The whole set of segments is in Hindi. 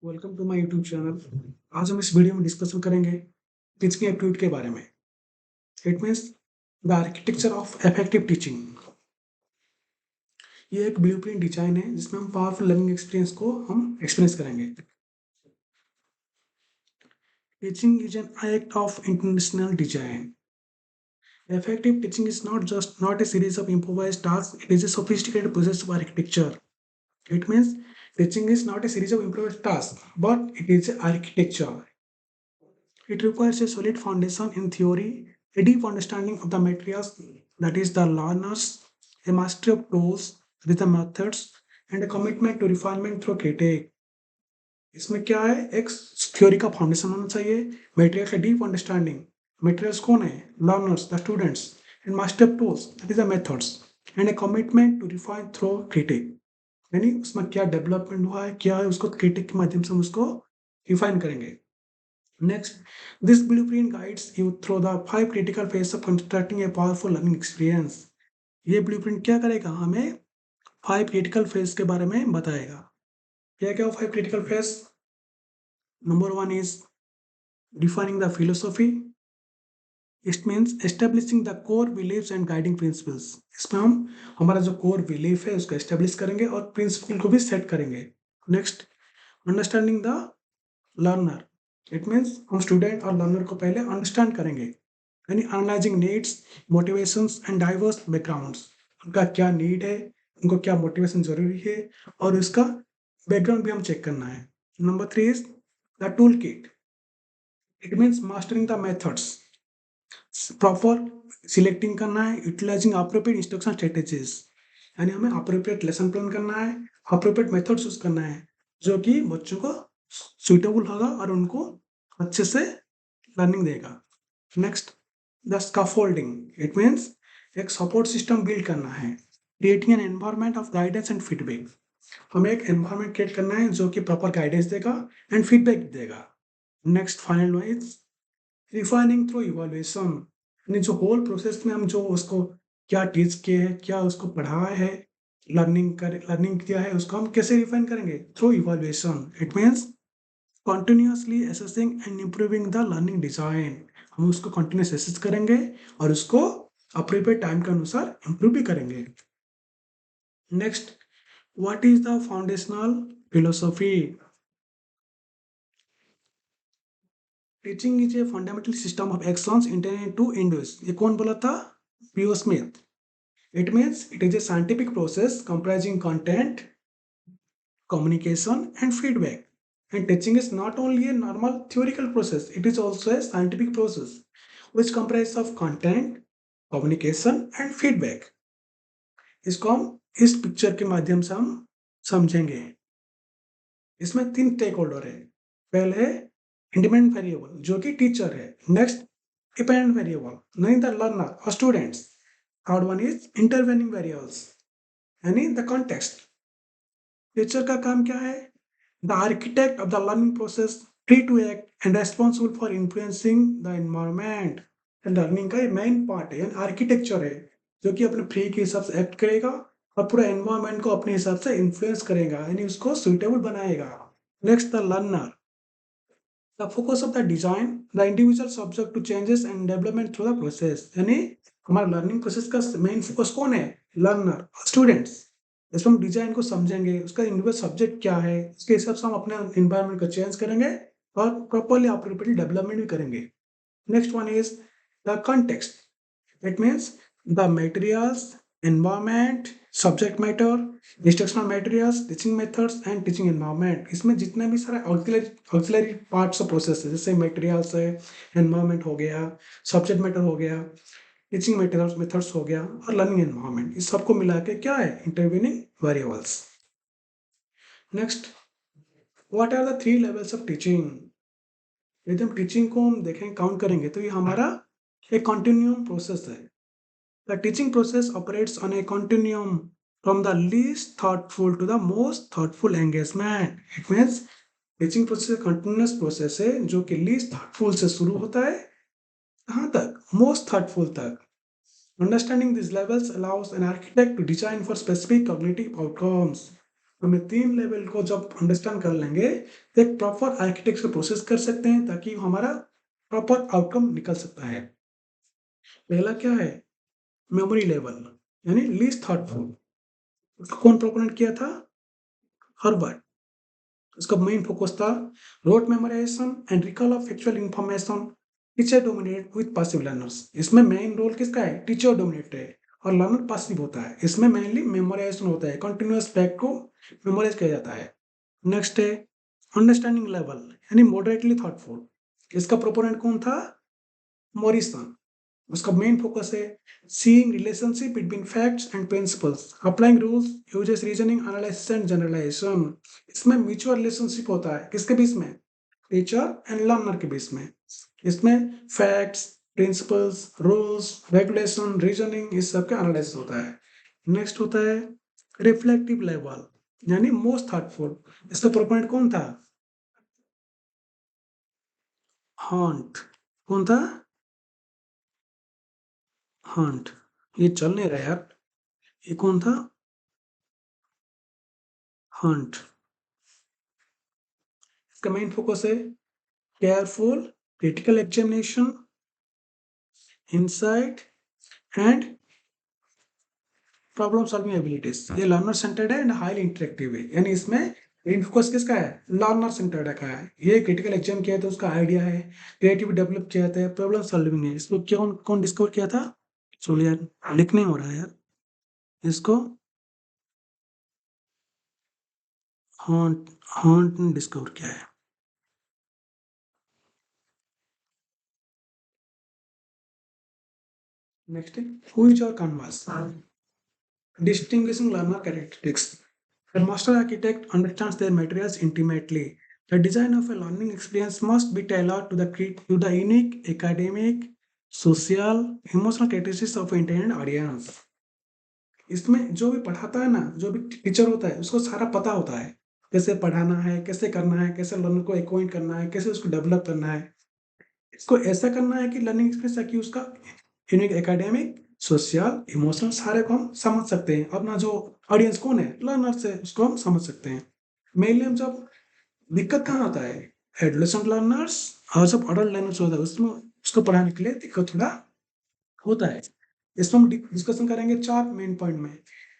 Welcome to my YouTube channel. आज हम इस वीडियो में डिस्कशन करेंगे टीचिंग एप्टीट्यूड के बारे में। It means the architecture of effective teaching. ये एक ब्लूप्रिंट डिजाइन है जिसमें हम पावरफुल लर्निंग एक्सपीरियंस को हम एक्सपीरियंस करेंगे। Teaching is an act of international design. Effective teaching is not a series of improvised tasks, it is a sophisticated process of architecture. It means teaching is not a series of improvised tasks, but it is architecture. It requires a solid foundation in theory, a deep understanding of the materials, that is, the learners, a mastery of tools, that is, the methods, and a commitment to refinement through critique. इसमें क्या है, एक थ्योरी का फाउंडेशन होना चाहिए, मटेरियल का डीप अंडरस्टैंडिंग, मटेरियल्स कौन है, learners, the students, and master of tools, that is the methods, and a commitment to refine through critique. यानी उसमें क्या डेवलपमेंट हुआ है, क्या है, उसको क्रिटिक के माध्यम से हम उसको रिफाइन करेंगे। Next, this blueprint guides you through the 5 critical phases of constructing a powerful learning experience. ये blueprint क्या करेगा, हमें 5 critical phase के बारे में बताएगा। क्या क्या 5 critical phase? Number 1 is defining the philosophy. It means establishing the core beliefs and guiding principles. इसमें हम हमारा जो core belief है उसको establish करेंगे और principle को भी set करेंगे। Next, understanding the learner. It means हम student और learner को पहले understand करेंगे, यानी analysing needs, motivations and diverse backgrounds. उनका क्या नीड है, उनको क्या मोटिवेशन जरूरी है, और उसका बैकग्राउंड भी हम चेक करना है। Number 3 is the tool kit. It means mastering the methods, proper selecting करना है, यूटिलाइजिंग अप्रोप्रिएट इंस्ट्रक्शन स्ट्रेटेजीज, यानी हमें अप्रोप्रिएट लेसन प्लान करना है, अप्रोप्रिएट मेथड्स यूज करना है जो कि बच्चों को सुइटेबल होगा और उनको अच्छे से लर्निंग देगा। Next, the scaffolding. It means एक सपोर्ट सिस्टम बिल्ड करना है, creating an environment of guidance and feedback. हमें एक एनवायरनमेंट क्रिएट करना है जो कि प्रॉपर गाइडेंस देगा एंड फीडबैक देगा। Next, final one is refining through evaluation. यानी जो होल प्रोसेस में हम जो उसको क्या टीच किए हैं, क्या उसको पढ़ाया है, लर्निंग किया है, उसको हम कैसे रिफाइन करेंगे, through evaluation. It means continuously assessing and improving the learning design. हम उसको कंटिन्यूस असेस करेंगे और उसको अप्रोप्रिएट टाइम के अनुसार इम्प्रूव भी करेंगे। Next, what is the foundational philosophy? Teaching is a fundamental system of actions intended to induce. ये कौन बोला था? P O Smith. It means it is a scientific process comprising content, communication, and feedback. And teaching is not only a normal theoretical process, it is also a scientific process which comprises of content, communication, and feedback. इसको हम इस पिक्चर के माध्यम से हम समझेंगे। इसमें 3 स्टेक होल्डर है। पहले है इंडिपेंडेंट वेरिएबल जो कि टीचर है। नेक्स्ट, डिपेंडेंट वेरिएबल नहीं द लर्नर और students. Third one is intervening variables यानी द कॉन्टेक्स्ट। टीचर का काम क्या है? The architect of the learning process, free to act and responsible for influencing the environment. Learning का ये मेन पार्ट है, आर्किटेक्चर है जो कि अपने फ्री के हिसाब से एक्ट करेगा और पूरा एनवायरमेंट को अपने हिसाब से इन्फ्लुएंस करेगा, यानी उसको सुइटेबल बनाएगा। Next, the learner, the focus of the design, the individual subject to changes and development through the process. यानी हमारा लर्निंग प्रोसेस का मेन फोकस कौन है? Learner, students. इसमें हम डिजाइन को समझेंगे, उसका इंडिविजुअल सब्जेक्ट क्या है, उसके हिसाब से हम अपने एनवायरनमेंट को चेंज करेंगे और प्रॉपरली अप्रोप्रिएटली डेवलपमेंट भी करेंगे। Next one is the context. It means the materials, environment, subject matter, instructional materials, teaching methods and teaching environment। इसमें जितने भी सारे auxiliary parts of process है, जैसे materials है, environment हो गया, subject matter हो गया, teaching materials methods हो गया और learning environment, इस सबको मिला के क्या है? intervening variables। Next, what are the 3 levels of teaching? यदि हम टीचिंग को हम देखें, काउंट करेंगे तो ये हमारा एक कंटिन्यूम प्रोसेस है। The teaching process operates on a continuum from the least thoughtful to the most thoughtful engagement. It means teaching process continuous process है जो कि least thoughtful से शुरू होता है कहाँ तक? Most thoughtful तक। Understanding these levels allows an architect to design for specific cognitive outcomes. तो हमें 3 लेवल को जब अंडरस्टैंड कर लेंगे तो एक प्रॉपर आर्किटेक्चर प्रोसेस कर सकते हैं ताकि हमारा प्रॉपर आउटकम निकल सकता है। पहला क्या है? मेमोरी लेवल यानी लीस्ट थॉटफुल। उसको कौन प्रोपोनेंट किया था? हर्बर्ट। उसका मेन फोकस था rote memorization and recall of factual information. Teacher dominate with passive learners. इसमें मेन रोल किसका है? टीचर डोमिनेट है और लर्नर पासिव होता है। इसमें मेनली मेमोराइजेशन होता है, कंटिन्यूअस फैक्ट को मेमोराइज किया जाता है। नेक्स्ट है अंडरस्टैंडिंग लेवल यानी मॉडरेटली थॉटफुल। इसका प्रोपोनेंट कौन था? मॉरिसन। उसका मेन फोकस है seeing relationship between facts and principles, applying rules, uses reasoning, analysis and generalization. इसमें म्यूचुअल रिलेशनशिप होता है किसके बीच में? टीचर एंड लर्नर के बीच में। इसमें facts, principles, rules, regulation, reasoning इस सब का एनालिसिस होता है। नेक्स्ट होता है रिफ्लेक्टिव लेवल यानी मोस्ट थॉटफुल। इसका प्रोपोनेंट कौन था? हॉन्ट। कौन था? हॉन्ट। ये चल नहीं रहा यार। ये कौन था? हॉन्ट। इसका मेन फोकस है careful, critical examination, insight and problem solving abilities. ये लर्नर सेंटर्ड है एंड हाईली इंटरेक्टिव है। यानी इसमें मेन फोकस किसका है? लर्नर सेंटर्ड का है। ये क्रिटिकल एग्जाम किया था, उसका आइडिया है, क्रिएटिव डेवलप किया था, प्रॉब्लम सॉल्विंग है। इसको कौन कौन डिस्कवर किया था? चलो यार लिख नहीं हो रहा है यार। इसको हॉन्ट हॉन्ट ने डिस्कवर किया है। नेक्स्ट है who is your canvas? Distinguishing learner characteristics. A master architect understands their materials intimately. The design of a learning experience must be tailored to the unique academic, social, emotional characteristics of intended audience. इसमें जो भी पढ़ाता है ना, जो भी टीचर होता है, उसको सारा पता होता है कैसे पढ़ाना है, कैसे करना है, कैसे लर्नर को एक्वाइंट करना है, कैसे उसको डेवलप करना है। इसको ऐसा करना है कि लर्निंग एक्सपीरियंस ताकि उसका यूनिक एकेडमिक, सोशल, इमोशनल सारे को हम समझ सकते हैं। अपना जो ऑडियंस कौन है? लर्नर्स है, उसको हम समझ सकते हैं। मेनली हम जब दिक्कत कहाँ होता है? एडोलेसेंट लर्नर्स और जब अडल्ट लर्नर्स होता है उसमें उसको पढ़ाने के लिए दिक्कत थोड़ा होता है। इसमें हम डिस्कशन करेंगे 4 मेन पॉइंट में।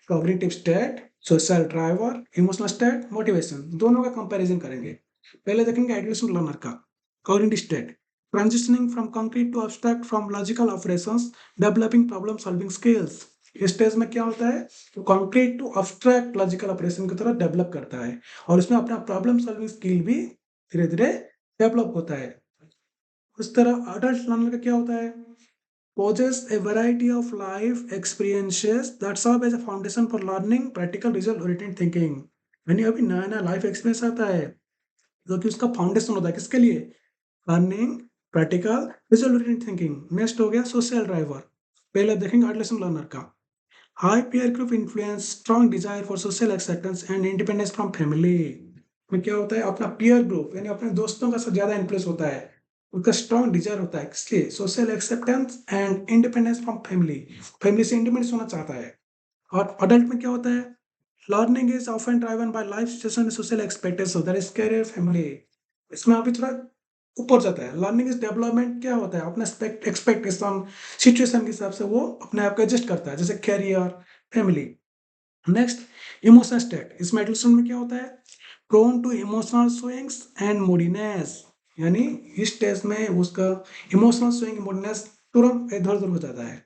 Cognitive state, social driver, emotional state, motivation, दोनों का कंपैरिजन करेंगे। पहले देखेंगे एडोलेसेंट लर्नर का। Cognitive state transitioning from concrete to abstract from logical operations, developing problem solving skills. इस स्टेज में क्या होता है? तो concrete to abstract logical operation की तरह डेवलप करता है और इसमें अपना प्रॉब्लम सॉल्विंग स्किल भी धीरे धीरे डेवलप होता है। उस तरह अडल्ट लर्नर का क्या होता है? possess a variety of life experiences that serve as a foundation for learning practical result oriented thinking। यानी अभी नया नया लाइफ एक्सपीरियंस आता है जो कि उसका फाउंडेशन होता है किसके लिए? Learning, practical, result oriented thinking. Next हो गया सोशल ड्राइवर। पहले देखेंगे एडोलेसेंट लर्नर का। High peer group influence, strong desire for social acceptance and independence from family. में क्या होता है? अपना पीयर ग्रुप यानी अपने दोस्तों का ज्यादा इन्फ्लुएंस होता है। उनका स्ट्रॉन्ग डिजायर होता है किसके? Social acceptance and independence from family. Family से इंडिपेंडेंस होना चाहता है। और अडल्ट में क्या होता है? Learning is often driven by life situation, social expectation, that is career, family. इसमें अभी थोड़ा ऊपर जाता है। लर्निंग इज डेवलपमेंट क्या होता है? अपना एक्सपेक्टेशन, सिचुएशन के हिसाब से वो अपने आप को एडजस्ट करता है, जैसे career, family. Next emotional state. इसमें एडल्ट में क्या होता है? Prone to emotional swings and moodiness. यानी इस स्टेज में उसका इमोशनल स्विंग, मूडीनेस तुरंत इधर उधर हो जाता है।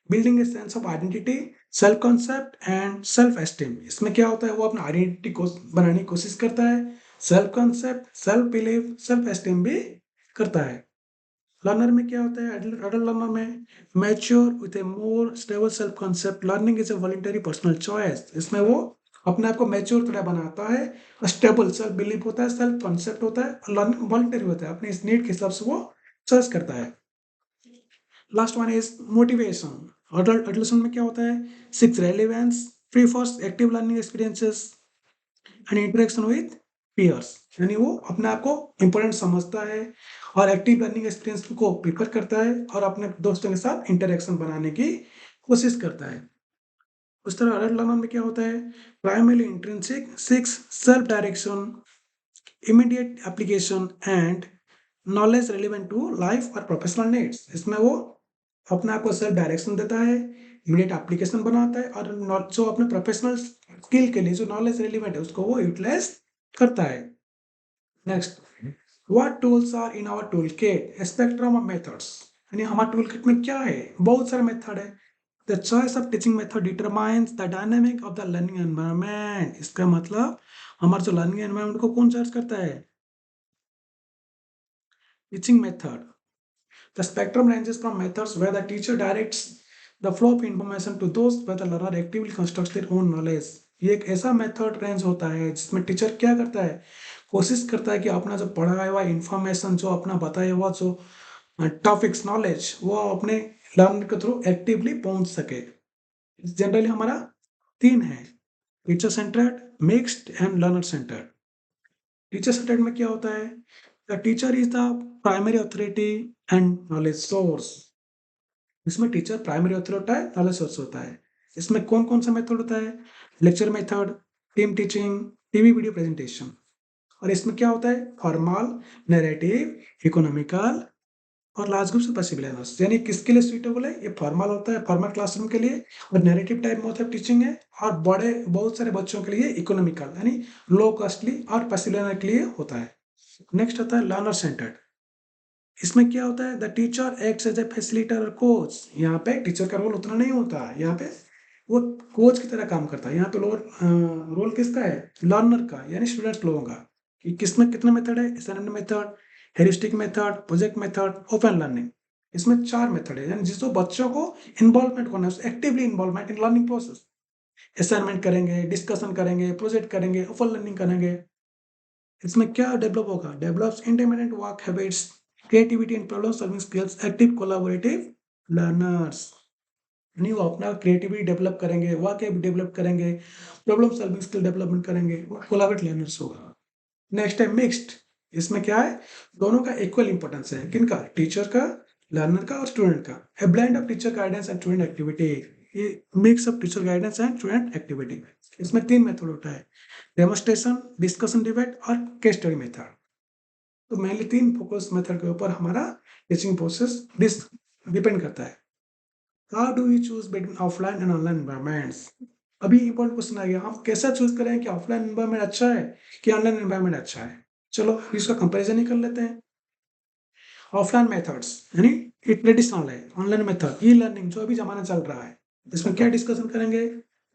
Building a sense of identity, self concept and self esteem. इसमें क्या होता है? वो अपना आइडेंटिटी को बनाने की कोशिश करता है, self concept, self belief, self esteem भी करता है। लर्नर में क्या होता है? एडल्ट लर्नर में mature with A more stable self concept, learning is a voluntary personal choice. इसमें वो अपने आप को मैच्योर तरह बनाता है, स्टेबल सेल्फ बिलीफ होता है, सेल्फ कॉन्सेप्ट होता है और लर्निंग वॉलंटरी होता है, अपने इस नीड के हिसाब से वो चॉइस करता है। Last one is motivation. Adult में क्या होता है? Seeks relevance, prefers active learning experiences and interaction with peers. यानी वो अपने आप को इम्पोर्टेंट समझता है और एक्टिव लर्निंग एक्सपीरियंस को प्रीफर करता है और अपने दोस्तों के साथ इंटरेक्शन बनाने की कोशिश करता है। उस तरह अडल्ट लर्नर में क्या होता है, primary intrinsic, 6 self direction, immediate application and knowledge relevant to life और प्रोफेशनल नीड्स। इसमें वो अपने आप को सेल्फ डायरेक्शन देता है, इमीडिएट एप्लीकेशन बनाता है और जो अपने प्रोफेशनल स्किल के लिए जो नॉलेज रिलेवेंट है उसको वो यूटिलाइज करता है। Next, what tools are in our tool kit, spectrum of methods, यानी हमारे टूल किट में क्या है, बहुत सारे मेथड है। The choice of teaching method determines the dynamic of the learning environment. इसका मतलब हमारे जो लर्निंग एनवायरनमेंट को कौन चार्ज करता है, teaching method. The spectrum ranges from methods where the teacher directs the flow of information to those where the learner actively constructs their own knowledge। ये एक ऐसा मेथड रेंज होता है जिसमें टीचर क्या करता है, कोशिश करता है कि अपना जो पढ़ाया हुआ इंफॉर्मेशन, जो अपना बताया हुआ जो टॉपिक्स नॉलेज, वो अपने लर्नर के थ्रू एक्टिवली पहुंच सके। जनरली हमारा 3 है, teacher centred, mixed and learner centred. Teacher centred में क्या होता है, the teacher is the primary authority and knowledge source. इसमें टीचर प्राइमरी ऑथर होता है, नॉलेज सोर्स होता है। इसमें कौन कौन सा मेथड होता है, lecture method, team teaching, TV video presentation. और इसमें क्या होता है, फॉर्मल, नैरेटिव, इकोनॉमिकल और लार्ज ग्रुप से पॉसिबल लर्नर्स। यानी किसके लिए सुइटेबल है, ये फॉर्मल होता है फॉर्मल क्लासरूम के लिए, और नैरेटिव टाइप मेथड टीचिंग है, और बड़े बहुत सारे बच्चों के लिए इकोनॉमिकल यानी लो कॉस्टली और पॉसिबल लर्नर के लिए होता है। नेक्स्ट होता है लर्नर सेंटर्ड। इसमें क्या होता है, the teacher acts as a facilitator coach. यहाँ पे टीचर का रोल उतना नहीं होता, यहाँ पे वो कोच की तरह काम करता है। यहाँ पे रोल किसका है, लर्नर का, यानी स्टूडेंट लोगों का। कि किसमें कितने मेथड है, assignment method, heuristic method, project method, open learning. इसमें 4 मेथड है, यानी जिसको बच्चों को इन्वॉल्वमेंट करना है, actively involvement in learning process. Assignment करेंगे, डिस्कशन करेंगे, प्रोजेक्ट करेंगे, ओपन लर्निंग करेंगे। इसमें क्या डेवलप होगा, develops independent work habits, creativity and problem solving skills, active collaborative learners. यानी वो अपना क्रिएटिविटी डेवलप करेंगे, वर्क हैबिट डेवलप करेंगे, प्रॉब्लम सॉल्विंग स्किल डेवलपमेंट करेंगे, वो कोलैबोरेटिव लर्नर्स होगा। नेक्स्ट है मिक्स्ड। इसमें क्या है, दोनों का इक्वल इंपॉर्टेंस है, किनका, टीचर का, लर्नर का और स्टूडेंट का। A blend of teacher guidance and student activity, ये mix of teacher guidance and student activity. इसमें 3 मेथड होता है, डेमोस्ट्रेशन, डिस्कशन डिबेट और केस स्टडी मेथड। तो मेनली 3 फोकस मेथड के ऊपर हमारा टीचिंग प्रोसेस डिपेंड करता है। How do we choose between offline and online environments. अभी इंपॉर्टेंट क्वेश्चन आ गया, हम कैसा चूज करें कि ऑफलाइन एनवायरमेंट अच्छा है कि ऑनलाइन एनवायरमेंट अच्छा है। चलो इसका कंपैरिजन ही कर लेते हैं। ऑफलाइन मेथड्स यानी ये ट्रेडिशनल है, ऑनलाइन मेथड ई लर्निंग जो अभी जमाना चल रहा है। इसमें क्या डिस्कशन करेंगे,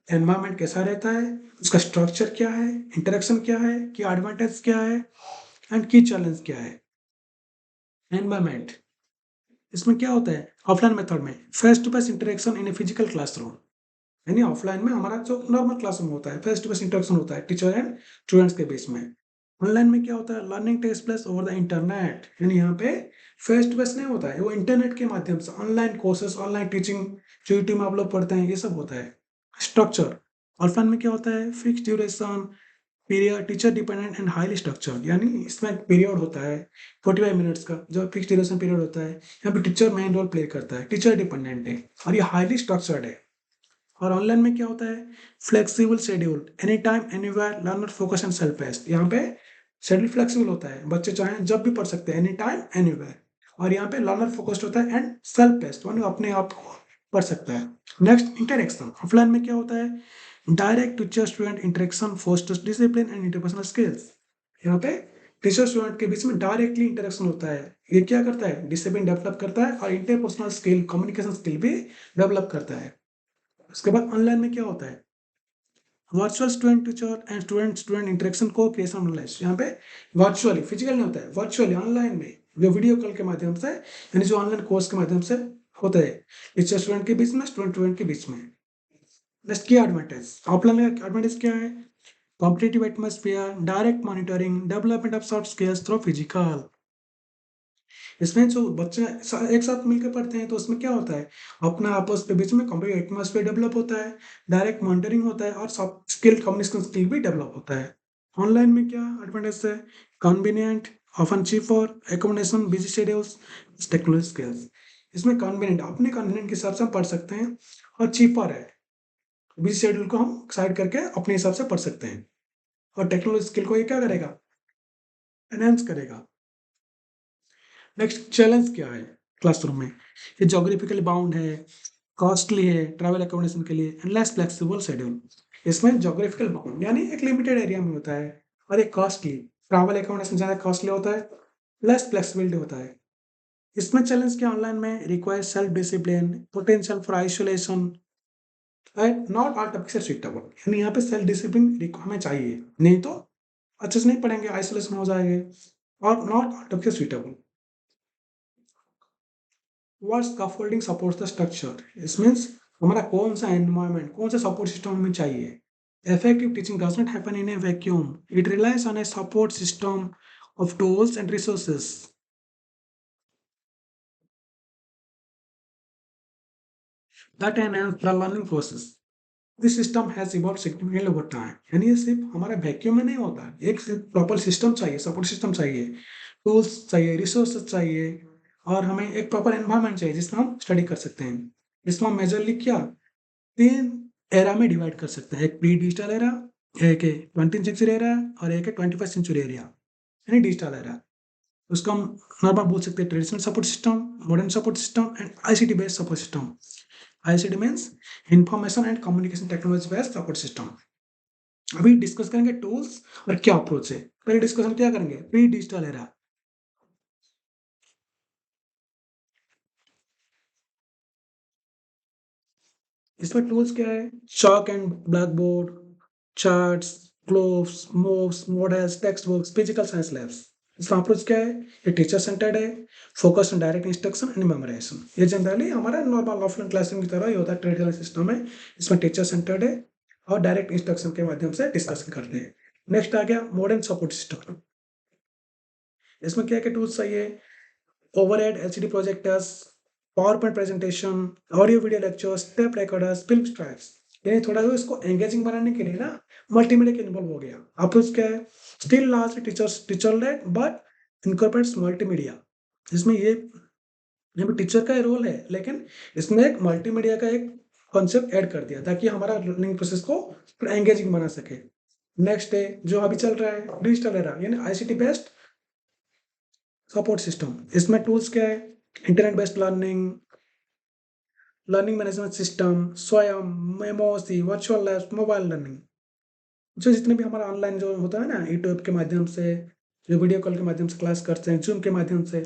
एनवायरमेंट कैसा रहता है, उसका स्ट्रक्चर क्या है, इंटरेक्शन क्या है, की एडवांटेज क्या है एंड की चैलेंज क्या है। एनवायरमेंट, इसमें क्या होता है, ऑफलाइन मेथड में face to face interaction in a physical classroom. यानी ऑफलाइन में हमारा जो नॉर्मल क्लासरूम होता है, फेस टू फेस इंटरेक्शन होता है टीचर एंड स्टूडेंट्स के बीच में। ऑनलाइन में क्या होता है, learning takes place over the internet. यानी यहाँ पे फेस टू फेस नहीं होता है, वो इंटरनेट के माध्यम से ऑनलाइन कोर्सेस, ऑनलाइन टीचिंग जो यूट्यूब में आप लोग पढ़ते हैं, ये सब होता है। स्ट्रक्चर, ऑफलाइन में क्या होता है, fix duration, period, teacher dependent and highly structured. यानी इसमें पीरियड होता है 45 मिनट्स का, जो फिक्स ड्यूरेशन पीरियड होता है। यहाँ पे टीचर मेन रोल प्ले करता है, टीचर डिपेंडेंट है और ये हाईली स्ट्रक्चर्ड है। और ऑनलाइन में क्या होता है, flexible schedule, any time anywhere, learner focus and self paced. यहाँ पे शेड्यूल फ्लेक्सिबल होता है, बच्चे चाहें जब भी पढ़ सकते हैं, एनी टाइम एनीवेयर। और यहाँ पे लर्नर फोकस्ड होता है एंड सेल्फ पेस्ड, यानी अपने आप को पढ़ सकता है। Next, interaction. ऑफलाइन में क्या होता है, direct teacher student interaction fosters discipline and interpersonal skills. यहाँ पे टीचर स्टूडेंट के बीच में डायरेक्टली इंटरेक्शन होता है, ये क्या करता है, डिसिप्लिन डेवलप करता है और इंटरपर्सनल स्किल, कम्युनिकेशन स्किल भी डेवलप करता है। उसके बाद ऑनलाइन में क्या होता है, virtual student teacher and student student interaction को क्रिएशन नॉलेज। यहाँ पे वर्चुअली, फिजिकल नहीं होता है, वर्चुअली ऑनलाइन में जो वीडियो कॉल के माध्यम से, यानी जो ऑनलाइन कोर्स के माध्यम से होता है, टीचर स्टूडेंट के बीच में, स्टूडेंट स्टूडेंट के बीच में। नेक्स्ट, की एडवांटेज, ऑफलाइन में एडवांटेज क्या है, competitive atmosphere, direct monitoring, development of soft skills through physical. इसमें जो बच्चे एक साथ मिलकर पढ़ते हैं तो उसमें क्या होता है, अपना आपस के बीच में कॉम्पिटिटिव एटमॉस्फेयर डेवलप होता है, डायरेक्ट मॉनिटरिंग होता है और सॉफ्ट स्किल, कम्युनिकेशन स्किल भी डेवलप होता है। ऑनलाइन में क्या एडवांटेज है, convenient, often cheaper, accommodation, busy schedules, technology skills. इसमें कन्वीनियंट, अपने कन्वीनियंट के हिसाब से हम पढ़ सकते हैं, और चीपर है, बिजी शेड्यूल को हम साइड करके अपने हिसाब से पढ़ सकते हैं। और टेक्नोलॉजी स्किल को ये क्या करेगा, एनहेंस करेगा। नेक्स्ट चैलेंज क्या है क्लासरूम में, ये जोग्राफिकली बाउंड है, कॉस्टली है ट्रैवल अकोमोडेशन के लिए, एंड लेस फ्लेक्सिबल शेड्यूल। इसमें जोग्राफिकल बाउंड यानी एक लिमिटेड एरिया में होता है, और एक कॉस्टली, ट्रैवल अकोमोडेशन ज़्यादा कॉस्टली होता है, लेस फ्लेक्सिबिलिटी होता है। इसमें चैलेंज क्या, ऑनलाइन में require self discipline, potential for isolation, and not all topics are suitable. यानी यहाँ पे सेल्फ डिसिप्लिन हमें चाहिए, नहीं तो अच्छे से नहीं पढ़ेंगे, आइसोलेशन हो जाएंगे, और not all topics are suitable. What scaffolding supports the structure? This means हमारा कौन सा environment, कौन सा support system हमें चाहिए। Effective teaching does not happen in a vacuum. It relies on a support system of tools and resources that enhance the learning process. This system has evolved significantly over time. यानी ये सिर्फ हमारा वैक्यूम में नहीं होता, एक प्रॉपर सिस्टम चाहिए, सपोर्ट सिस्टम चाहिए, टूल्स चाहिए, रिसोर्सेज चाहिए, और हमें एक प्रॉपर एनवायरनमेंट चाहिए जिसमें हम स्टडी कर सकते हैं। इसमें हम मेजरली क्या, तीन एरा में डिवाइड कर सकते हैं, एक प्री डिजिटल एरा, एक है 20th सेंचुरी एरा, और एक है 21st सेंचुरी एरिया यानी डिजिटल एरा। उसको हम नॉर्मल बोल सकते हैं traditional support system, modern support system, and ICT based support system. ICT means information and communication technology based support system. अभी डिस्कस करेंगे टूल्स और क्या अप्रोच है। पहले डिस्कशन क्या करेंगे, प्री डिजिटल एरा। इसमें टूल्स क्या है, chalk and black board, charts, gloves, moves, models, text books, physical science labs. इसका अप्रोच क्या है, ये टीचर सेंटर्ड है, focus on direct instruction and memorisation. ये जनरली हमारा नॉर्मल ऑफलाइन क्लासरूम की तरह ही होता है, ट्रेडिशनल सिस्टम है। इसमें टीचर सेंटर्ड है और डायरेक्ट इंस्ट्रक्शन के माध्यम से डिस्कशन करते हैं। नेक्स्ट आ गया मॉडर्न सपोर्ट सिस्टम। इसमें क्या क्या टूल्स चाहिए, overhead LCD projectors, power point presentation, audio video lectures, tape recorders, film stripes. यानी थोड़ा सा इसको एंगेजिंग बनाने के लिए ना मल्टीमीडिया के इन्वॉल्व हो गया। अप्रोच क्या है, still large teacher led but incorporates multimedia. इसमें ये यहाँ पे टीचर का रोल है, लेकिन इसमें एक मल्टीमीडिया का एक कॉन्सेप्ट ऐड कर दिया ताकि हमारा लर्निंग प्रोसेस को एंगेजिंग बना सके। नेक्स्ट है जो अभी चल रहा है डिजिटल एरा यानी आईसीटी बेस्ड सपोर्ट सिस्टम। इसमें टूल्स क्या है, internet based learning, learning management system, स्वयं, मेमोसी, वर्चुअल लैब्स, मोबाइल लर्निंग। जो जितने भी हमारा ऑनलाइन जो होता है ना, यूट्यूब के माध्यम से, जो वीडियो कॉल के माध्यम से क्लास करते हैं, जूम के माध्यम से।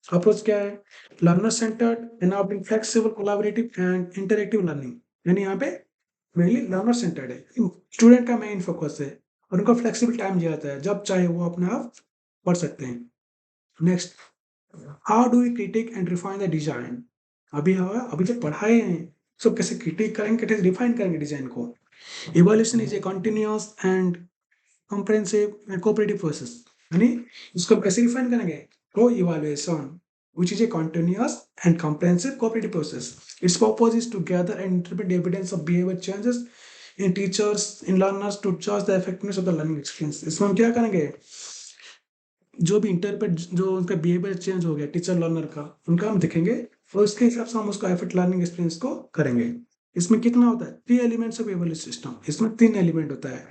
अप्रोच क्या है, learner centred enabling flexible collaborative and interactive learning. यानी यहाँ पे मेनली लर्नर सेंटर्ड है, स्टूडेंट का मेन फोकस है, और उनको फ्लेक्सिबल टाइम दिया जाता है, जब चाहे वो अपने आप पढ़ सकते हैं। Next, how do we critique and refine the design. अभी जो पढ़ाए हैं सब कैसे क्रिटिक करेंगे, कैसे रिफाइन करेंगे डिजाइन को। Evolution is a continuous and comprehensive and cooperative process। यानी इसको हम कैसे रिफाइन करेंगे, को evaluation which is a continuous and comprehensive cooperative process। Its purpose is to gather and interpret the evidence of behavior changes in teachers, in learners to judge the effectiveness of the learning experience। इसमें हम क्या करेंगे, जो भी इंटरप्रेट, जो उनका बिहेवियर चेंज हो गया टीचर लर्नर का, उनका हम देखेंगे, और उसके हिसाब से हम उसका एफेक्ट लर्निंग एक्सपीरियंस को करेंगे। इसमें कितना होता है, 3 एलिमेंट्स ऑफ इवैल्यूएशन सिस्टम। इसमें 3 एलिमेंट होता है,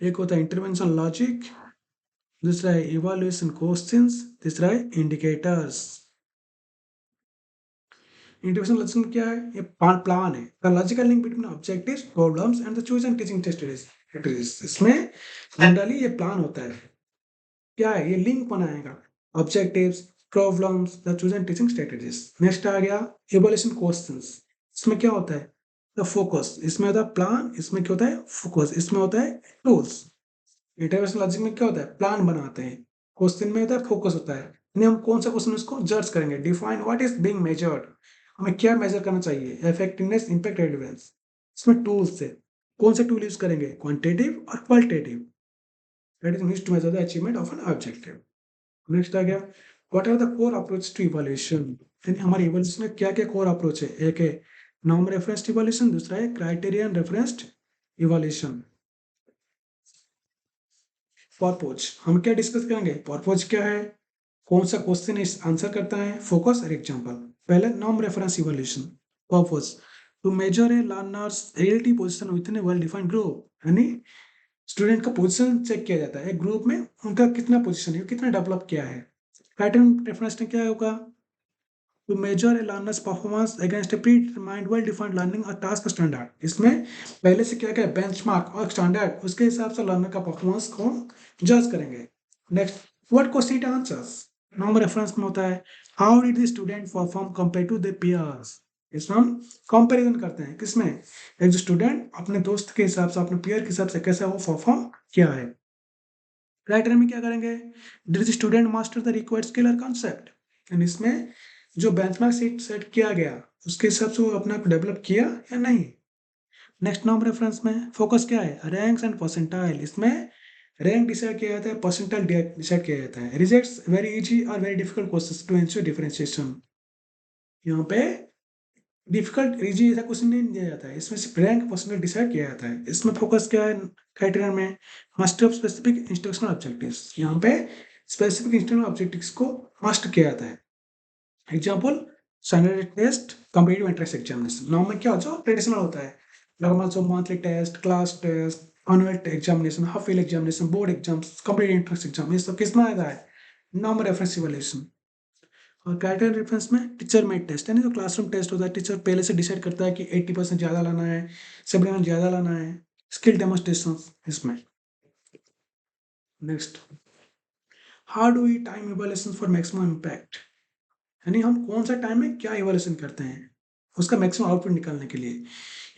एक होता है इंटरवेंशन लॉजिक, दूसरा है इवैल्यूएशन क्वेश्चंस, तीसरा है इंडिकेटर्स। इंटरवेंशन लॉजिक में क्या है, ये प्लान है, the logical link between objectives, problems and the choice teaching strategies. इसमें जनरली ये प्लान होता है, क्या है, ये लिंक बनाएगा objectives, problems, the choice teaching strategies. Next आ गया इवैल्यूएशन क्वेश्चंस। इसमें क्या होता है, द फोकस। इसमें होता है प्लान, इसमें क्या होता है फोकस, इसमें होता है टूल्स। इंटरवेंशन लॉजिक में क्या होता है, प्लान बनाते हैं, क्वेश्चन में होता है फोकस होता है, यानी हम कौन सा क्वेश्चन उसको जज करेंगे, define what is being measured, हमें क्या मेजर करना चाहिए, इफेक्टिवनेस, इंपैक्ट, रेलेवेंस। इसमें टूल्स से कौन से टूल यूज करेंगे, क्वांटिटेटिव और qualitative, that is used to measure the achievement of an objective. Next आ गया, what are the core approach to evaluation. यानी हमारे इवैल्यूएशन में क्या क्या कोर अप्रोच है, एक है नॉर्म रेफरेंस्ड इवैल्यूएशन, दूसरा है क्राइटेरियन रेफरेंस्ड इवैल्यूएशन। पर्पज हम क्या डिस्कस करेंगे, पर्पज क्या है, कौन सा क्वेश्चन इस आंसर करता है, फोकस और एग्जांपल। पहले norm reference evaluation. Purpose, to measure a learner's relative position within a well defined group, यानी स्टूडेंट का पोजीशन चेक किया जाता है एक ग्रुप में, उनका कितना पोजीशन है, कितना डेवलप किया है। पैटर्न रेफरेंस में क्या होगा, to measure a learner's performance against a predetermined well defined learning और टास्क स्टैंडर्ड। इसमें पहले से क्या क्या बेंचमार्क और स्टैंडर्ड, उसके हिसाब से लर्नर का परफॉर्मेंस को जज करेंगे। Next, what question answers normal reference में होता है, how did the student perform compare to the peers. इसमें हम कंपैरिजन करते हैं, किसमें, एक जो स्टूडेंट अपने दोस्त के हिसाब से, अपने पीयर के हिसाब से कैसे वो परफॉर्म किया है। राइटर में क्या करेंगे, did the student master the required skill और कॉन्सेप्ट, यानी इसमें जो बेंचमार्क सेट किया गया उसके हिसाब से वो अपने आप डेवलप किया या नहीं। नेक्स्ट नॉर्म रेफरेंस में फोकस क्या है, रैंक्स एंड परसेंटाइल। इसमें रैंक डिसाइड किया जाता है, परसेंटाइल डिसाइड किया जाता है। रिजेक्ट्स वेरी इजी और very difficult questions to ensure differentiation. यहाँ पे डिफिकल्ट इजी ऐसा क्वेश्चन नहीं दिया जाता है, इसमें सिर्फ रैंक परसेंटाइल डिसाइड किया जाता है। इसमें फोकस क्या है क्राइटेरिया में, master of specific instructional objectives. यहाँ पे स्पेसिफिक इंस्ट्रक्शनल ऑब्जेक्टिव्स को मास्टर किया जाता है। Example, standard test, competitive entrance examination. Norm में क्या जो ट्रेडिशनल होता है, नॉर्मल जो monthly test, class test, annual examination, half year examination, board exams, competitive entrance exam, ये सब किसमें आता है, नॉर्म रेफरेंस इवैल्यूएशन। और क्राइटेरिया रेफरेंस में टीचर मेड टेस्ट, यानी जो क्लासरूम टेस्ट होता है, टीचर पहले से डिसाइड करता है कि 80% ज़्यादा लाना है, 70% ज़्यादा लाना है। स्किल डेमोन्स्ट्रेशन इसमें। Next, how do we time evaluation for maximum impact, यानी हम कौन सा टाइम में क्या इवैल्यूएशन करते हैं उसका मैक्सिमम आउटपुट निकालने के लिए।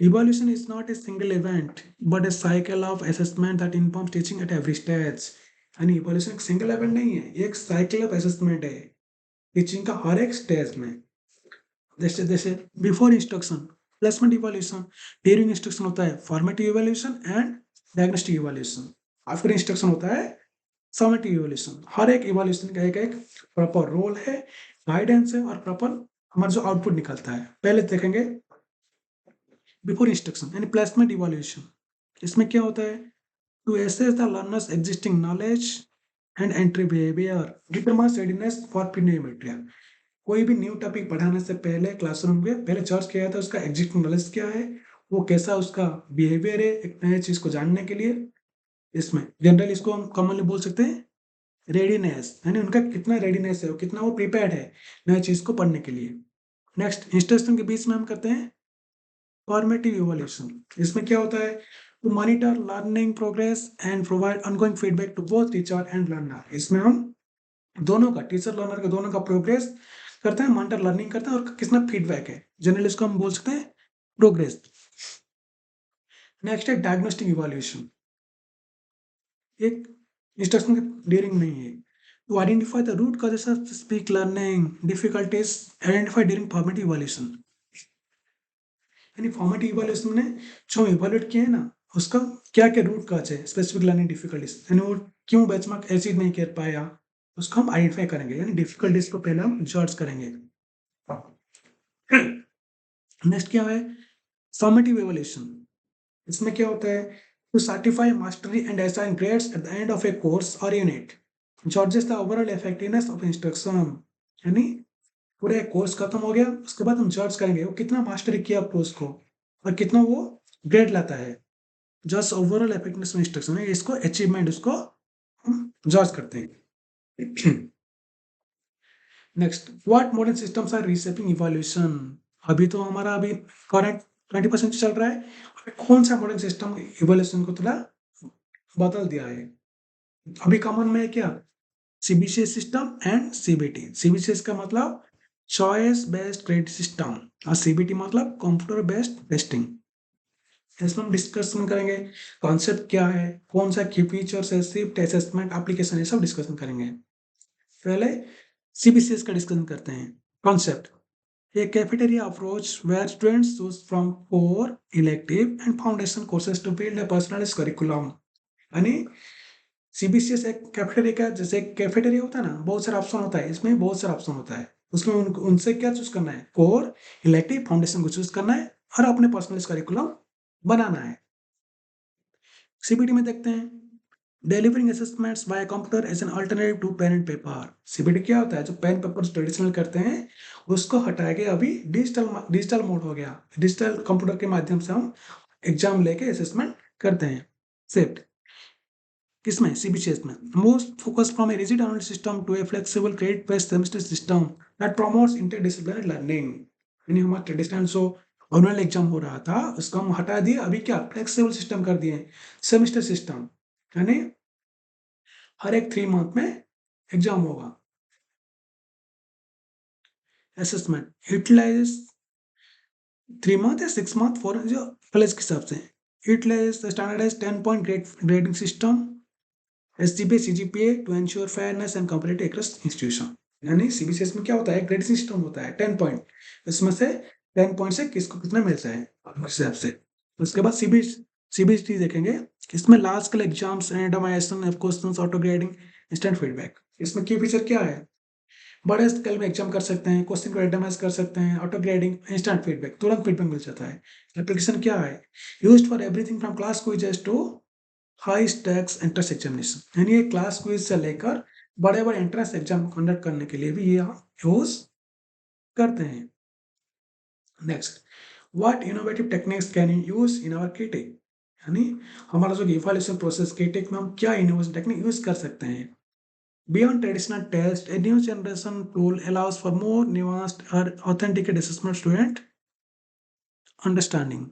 Evaluation is not a single event but A cycle of assessment that informs teaching at every stage, यानी इवैल्यूएशन एक सिंगल इवेंट नहीं है, ये एक साइकिल ऑफ असेसमेंट है टीचिंग का हर एक स्टेज में। जैसे जैसे before instruction placement evaluation, during instruction होता है formative evaluation and diagnostic evaluation, after instruction होता है समेटिव इवैल्यूएशन। हर एक इवैल्यूएशन का एक एक प्रॉपर रोल है, गाइडेंस है और प्रॉपर हमारा जो आउटपुट निकलता है। पहले देखेंगे बिफोर इंस्ट्रक्शन यानी प्लेसमेंट इवैल्यूएशन। इसमें क्या होता है, to assess the learner's existing knowledge and entry behaviour, determines readiness for new material. कोई भी न्यू टॉपिक पढ़ाने से पहले क्लासरूम में पहले सर्च किया जाता है उसका एग्जिस्टिंग नॉलेज क्या है, वो कैसा उसका बिहेवियर है एक नए चीज को जानने के लिए। इसमें जनरल इसको हम कॉमनली बोल सकते हैं रेडीनेस, यानी उनका कितना रेडीनेस है, कितना वो प्रिपेयर्ड है नए चीज को पढ़ने के लिए। नेक्स्ट, इंस्ट्रक्शन के बीच में हम करते हैं फॉर्मेटिव इवैल्यूएशन। इसमें क्या होता है, to monitor learning progress and provide ongoing feedback to both teacher and learner. इसमें हम दोनों का, टीचर लर्नर के दोनों का प्रोग्रेस करते हैं, मॉनिटर लर्निंग करते हैं और कितना फीडबैक है, जनरली इसको हम बोल सकते हैं प्रोग्रेस। नेक्स्ट है डायग्नोस्टिक इवैल्यूएशन, एक इंस्ट्रक्शन के ड्यूरिंग नहीं है, to identify the root causes of speak learning difficulties identify during formative evaluation. यानी फॉर्मेटिव इवैल्यूएशन में जो हम इवैल्यूएट किए हैं ना उसका क्या क्या रूट कॉज है, स्पेसिफिक लर्निंग डिफिकल्टीज, यानी वो क्यों बेंचमार्क अचीव नहीं कर पाया उसको हम आइडेंटिफाई करेंगे, यानी डिफिकल्टीज को पहले हम जज करेंगे। नेक्स्ट क्या है, फॉर्मेटिव इवैल्यूएशन। इसमें क्या होता है, to certify mastery and assign grades at the end of a course और यूनिट, जजेस the overall effectiveness of instruction. यानी पूरा एक कोर्स खत्म हो गया उसके बाद हम जज करेंगे वो कितना मास्टरी किया कोर्स को और कितना वो ग्रेड लाता है, just overall effectiveness of instruction है, इसको अचीवमेंट उसको हम जज करते हैं। Next, what modern systems are reshaping evaluation. अभी तो हमारा अभी करंट 20% चल रहा है, अभी कौन सा मॉडर्न सिस्टम इवैल्यूएशन को थोड़ा बदल दिया है। अभी कॉमन में है क्या, CBCS system and CBT. CBCS का मतलब चॉइस बेस्ड क्रेडिट सिस्टम और सीबीटी मतलब कंप्यूटर बेस्ड टेस्टिंग। इसमें हम डिस्कशन करेंगे कॉन्सेप्ट क्या है, कौन सा की फीचर्स है, शिफ्ट असेसमेंट एप्लीकेशन, ये सब डिस्कशन करेंगे। पहले सीबीसीएस का डिस्कशन करते हैं। Concept, a cafeteria approach where students choose from core, elective and foundation courses to build a personalized curriculum। यानी सीबीसीएस एक कैफेटेरिया का, जैसे कैफेटेरिया होता है ना, बहुत सारा ऑप्शन होता है, इसमें बहुत सारा ऑप्शन होता है, उसमें उनसे क्या चूज करना है, कोर, इलेक्टिव, फाउंडेशन को चूज करना है और अपने पर्सनलाइज्ड करिकुलम बनाना है। सीबीटी में देखते हैं, delivering assessments by computer as an alternative to pen and paper. CBT क्या होता है, जो पेन पेपर ट्रेडिशनल करते हैं उसको हटा के अभी डिजिटल डिजिटल मोड हो गया। डिजिटल कंप्यूटर के माध्यम से हम एग्जाम लेके असेसमेंट करते हैं। शिफ्ट किसमें, सीबीसीएस में। Most focus from a rigid annual system to a flexible credit based semester system that promotes interdisciplinary learning. यानी हमारा ट्रेडिशनल जो एनुअल एग्जाम हो रहा था उसको हम हटा दिए, अभी क्या फ्लेक्सिबल सिस्टम कर दिए, सेमेस्टर सिस्टम। यानी हर एक 3 मंथ में एग्जाम होगा। असेसमेंट यूटिलाइज 3 मंथ या 6 मंथ फॉर जो कॉलेज के हिसाब से। Utilize standardize 10 point grading system SGPA CGPA to ensure fairness and comparative across institution. यानी सीबीसीएस में क्या होता है, ग्रेडिंग सिस्टम होता है 10 पॉइंट, इसमें से 10 पॉइंट से किसको कितना मिलता है उस हिसाब से। उसके बाद सीबीएसटी देखेंगे, इसमें large scale exams, randomization of questions, auto grading, instant feedback. इसमें की फीचर क्या है, बड़े स्केल में एग्जाम कर सकते हैं, क्वेश्चन को रेंडमाइज कर सकते हैं, ऑटो ग्रेडिंग, इंस्टेंट फीडबैक, तुरंत फीडबैक मिल जाता है। एप्लीकेशन क्या है, used for everything from class quizzes to high stakes entrance examination. यानी ये क्लास क्विज से लेकर बड़े बड़े एंट्रेंस एग्जाम कंडक्ट करने के लिए भी ये हम यूज करते हैं। Next, what innovative techniques can you use in our केटेक। यानी हमारा जो इवैल्यूएशन प्रोसेस केटेक में हम क्या इनोवेशन टेक्निक यूज कर सकते हैं। Beyond traditional tests, a new generation tool allows for more nuanced or authenticated assessment student understanding।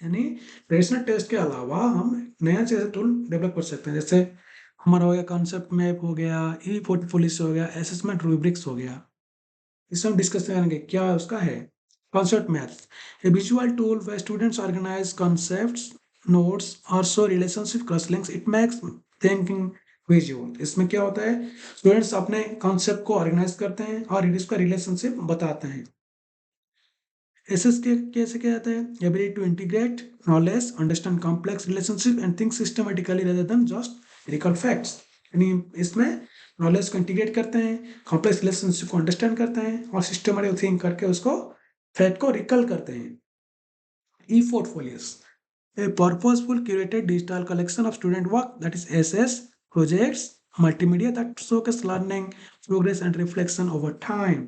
यानी ट्रेडिशनल टेस्ट के अलावा हम नया जैसे टूल डेवलप कर सकते हैं, जैसे हमारा हो गया कॉन्सेप्ट मैप हो गया, ई पोर्टफोलियोस हो गया, असेसमेंट रूब्रिक्स हो गया। इसमें हम डिस्कस करेंगे क्या उसका है। Concept maps, A visual tool where students organize concepts, notes or show relationship cross links, it makes thinking visual। इसमें क्या होता है, स्टूडेंट्स अपने कॉन्सेप्ट को ऑर्गेनाइज करते हैं और इसका रिलेशनशिप बताते हैं। एसएस के कैसे क्या जाता है, ability to integrate knowledge, understand complex relationship and think systematically rather than just recall facts. यानी इसमें नॉलेज को इंटीग्रेट करते हैं, कॉम्प्लेक्स रिलेशनशिप को अंडरस्टैंड करते हैं और सिस्टमेटिक थिंक करके उसको फैक्ट को रिकॉल करते हैं। ई portfolios, a purposeful curated digital collection of student work, that is SS projects, multimedia that showcase learning progress and reflection over time।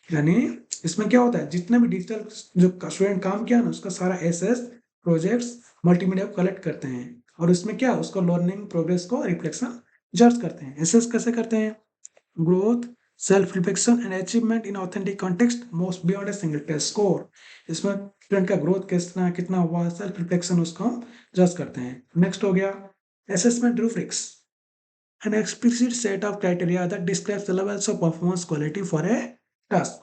यानी इसमें क्या होता है, जितने भी डिजिटल जो स्टूडेंट काम किया ना उसका सारा एसएस प्रोजेक्ट्स मल्टीमीडिया को कलेक्ट करते हैं और उसमें क्या उसको लर्निंग प्रोग्रेस को रिफ्लेक्शन जज करते हैं। एसएस कैसे करते हैं, growth, self reflection and achievement in authentic context most beyond a single test score. इसमें स्टूडेंट का ग्रोथ कितना कितना हुआ, सेल्फ रिफ्लेक्शन उसको हम जज करते हैं। नेक्स्ट हो गया assessment rubrics, an explicit set of criteria that describes the levels of performance quality for a task।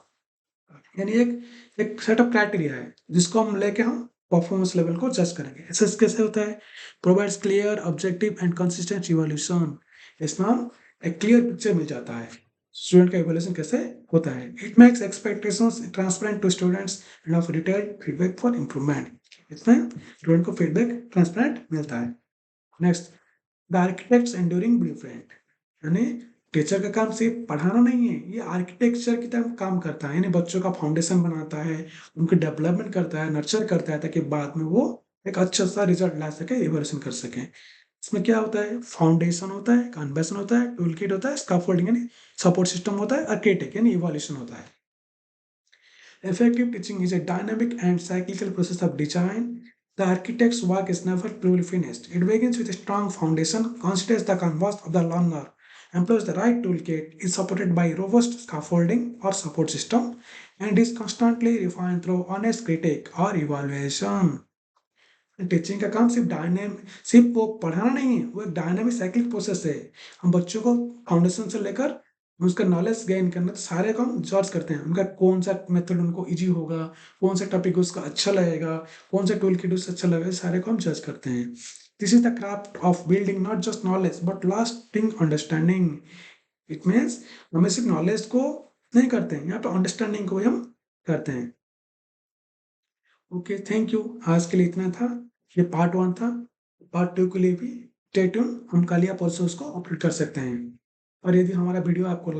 यानी एक एक सेट ऑफ क्राइटेरिया है जिसको हम लेके हम परफॉर्मेंस लेवल को जज करेंगे। एसएस कैसे होता है, provides clear objective and consistent evaluation. इसमें हम एक क्लियर पिक्चर मिल जाता है स्टूडेंट का इवैल्यूएशन कैसे होता है। It makes expectations transparent to students and of detailed feedback for improvement. इसमें स्टूडेंट को फीडबैक ट्रांसपेरेंट मिलता है। Next, the architects enduring blueprint. यानी टीचर का काम सिर्फ पढ़ाना नहीं है, ये आर्किटेक्चर की तरह काम करता है। यानी बच्चों का फाउंडेशन बनाता है, उनकी डेवलपमेंट करता है, नर्चर करता है ताकि बाद में वो एक अच्छा सा रिजल्ट ला सके, इवैल्यूएशन कर सके। इसमें क्या होता है, फाउंडेशन होता है, कन्वेंशन होता है, टूल किट होता है, स्कैफोल्डिंग यानी सपोर्ट सिस्टम होता है, आर्किटेक्ट यानी इवैल्यूएशन होता है। Effective teaching is a dynamic and cyclical process of design. The architect's work is never truly finished. It begins with a strong foundation, considers the canvas of the learner, employs the right toolkit, is supported by robust scaffolding or support system, and is constantly refined through honest critique or evaluation। Teaching का काम सिर्फ वो पढ़ाना नहीं है, वो एक डायनामिक साइक्लिक प्रोसेस है। हम बच्चों को फाउंडेशन से लेकर उसका नॉलेज गेन करना, तो सारे को हम जज करते हैं उनका कौन सा मेथड उनको इजी होगा, कौन सा टॉपिक उसका अच्छा लगेगा, कौन सा टूल किट उससे अच्छा लगेगा, सारे को हम जज करते हैं। This is the craft of building not just knowledge but lasting understanding. It means हमें सिर्फ नॉलेज को नहीं करते हैं, यहाँ पे अंडरस्टैंडिंग को भी हम करते हैं। Okay, thank you. आज के लिए इतना था, ये पार्ट 1 था। पार्ट 2 के लिए भी स्टे ट्यून, हम कल या परसों उसको अपलोड कर सकते हैं। और यदि हमारा वीडियो आपको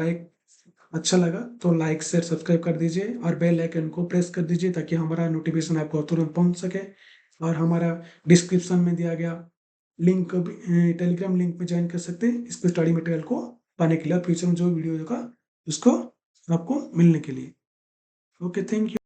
अच्छा लगा तो लाइक शेयर सब्सक्राइब कर दीजिए और बेल आइकन को प्रेस कर दीजिए ताकि हमारा नोटिफिकेशन आपको तुरंत पहुंच सके। और हमारा डिस्क्रिप्शन में दिया गया लिंक टेलीग्राम लिंक में ज्वाइन कर सकते हैं इस पर स्टडी मटेरियल को पाने के लिए, फ्यूचर में जो वीडियो होगा उसको आपको मिलने के लिए। Okay, thank you.